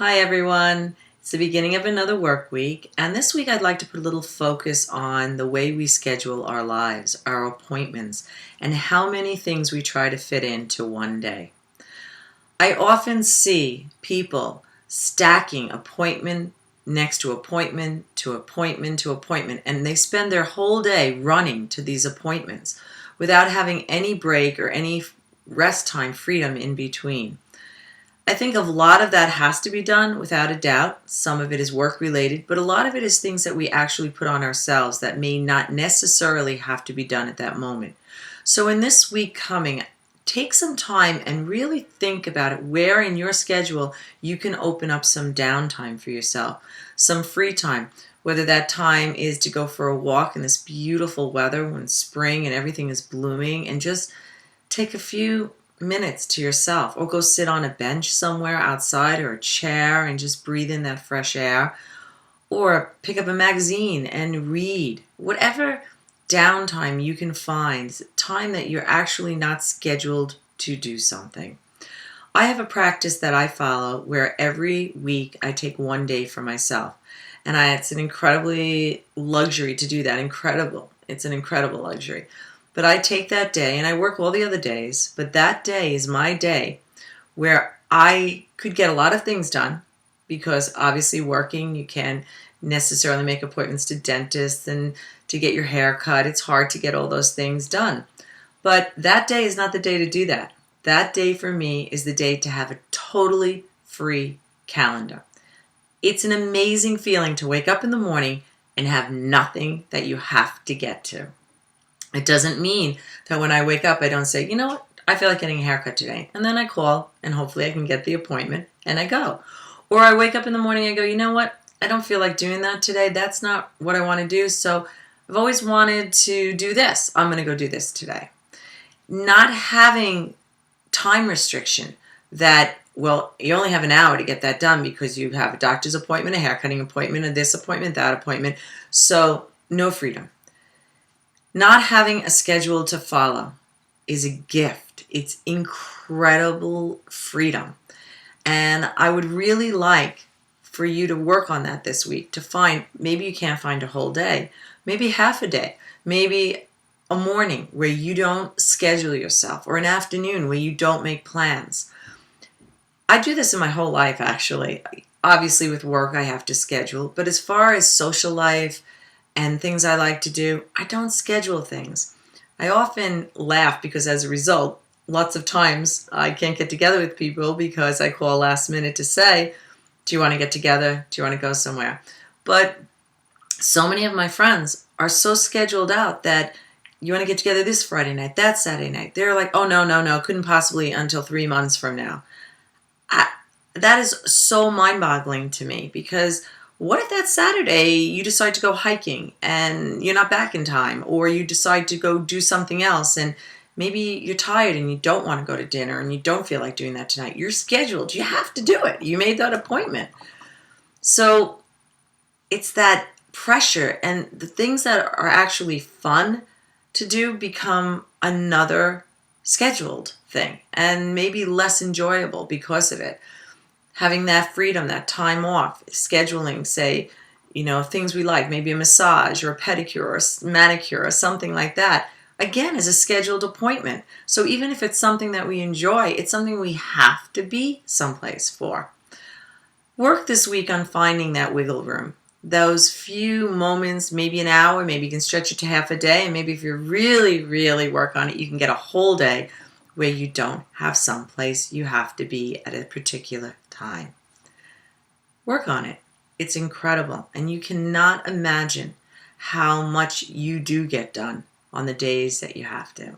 Hi everyone. It's the beginning of another work week, and this week I'd like to put a little focus on the way we schedule our lives, our appointments, and how many things we try to fit into one day. I often see people stacking appointment next to appointment to appointment to appointment, and they spend their whole day running to these appointments without having any break or any rest time, freedom in between. I think a lot of that has to be done without a doubt. Some of it is work related, but a lot of it is things that we actually put on ourselves that may not necessarily have to be done at that moment. So in this week coming, take some time and really think about it, where in your schedule you can open up some downtime for yourself, some free time, whether that time is to go for a walk in this beautiful weather when spring and everything is blooming, and just take a few minutes to yourself, or go sit on a bench somewhere outside or a chair and just breathe in that fresh air, or pick up a magazine and read. Whatever downtime you can find, time that you're actually not scheduled to do something. I have a practice that I follow where every week I take one day for myself. And it's an incredibly luxury to do that. It's an incredible luxury. But I take that day, and I work all the other days, but that day is my day where I could get a lot of things done, because obviously working, you can't necessarily make appointments to dentists and to get your hair cut. It's hard to get all those things done. But that day is not the day to do that. That day for me is the day to have a totally free calendar. It's an amazing feeling to wake up in the morning and have nothing that you have to get to. It doesn't mean that when I wake up, I don't say, you know what, I feel like getting a haircut today. And then I call, and hopefully I can get the appointment, and I go. Or I wake up in the morning and go, you know what, I don't feel like doing that today. That's not what I want to do. So I've always wanted to do this. I'm going to go do this today. Not having time restriction that, well, you only have an hour to get that done because you have a doctor's appointment, a haircutting appointment, a this appointment, that appointment. So no freedom. Not having a schedule to follow is a gift. It's incredible freedom. And I would really like for you to work on that this week, to find, maybe you can't find a whole day, maybe half a day, maybe a morning where you don't schedule yourself, or an afternoon where you don't make plans. I do this in my whole life, actually. Obviously with work I have to schedule, but as far as social life and things I like to do, I don't schedule things. I often laugh because as a result, lots of times I can't get together with people because I call last minute to say, do you want to get together? Do you want to go somewhere? But so many of my friends are so scheduled out that you want to get together this Friday night, that Saturday night. They're like, oh, no, couldn't possibly until 3 months from now. That is so mind-boggling to me, because what if that Saturday you decide to go hiking and you're not back in time, or you decide to go do something else and maybe you're tired and you don't want to go to dinner and you don't feel like doing that tonight. You're scheduled. You have to do it. You made that appointment. So it's that pressure, and the things that are actually fun to do become another scheduled thing and maybe less enjoyable because of it. Having that freedom, that time off, scheduling, say, things we like, maybe a massage or a pedicure or a manicure or something like that, again, is a scheduled appointment. So even if it's something that we enjoy, it's something we have to be someplace for. Work this week on finding that wiggle room. Those few moments, maybe an hour, maybe you can stretch it to half a day, and maybe if you really, really work on it, you can get a whole day where you don't have someplace you have to be at a particular time. Work on it. It's incredible. And you cannot imagine how much you do get done on the days that you have to.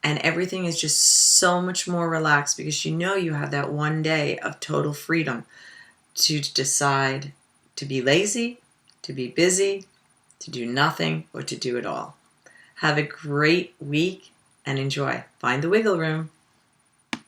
And everything is just so much more relaxed because you have that one day of total freedom to decide to be lazy, to be busy, to do nothing, or to do it all. Have a great week and enjoy. Find the wiggle room.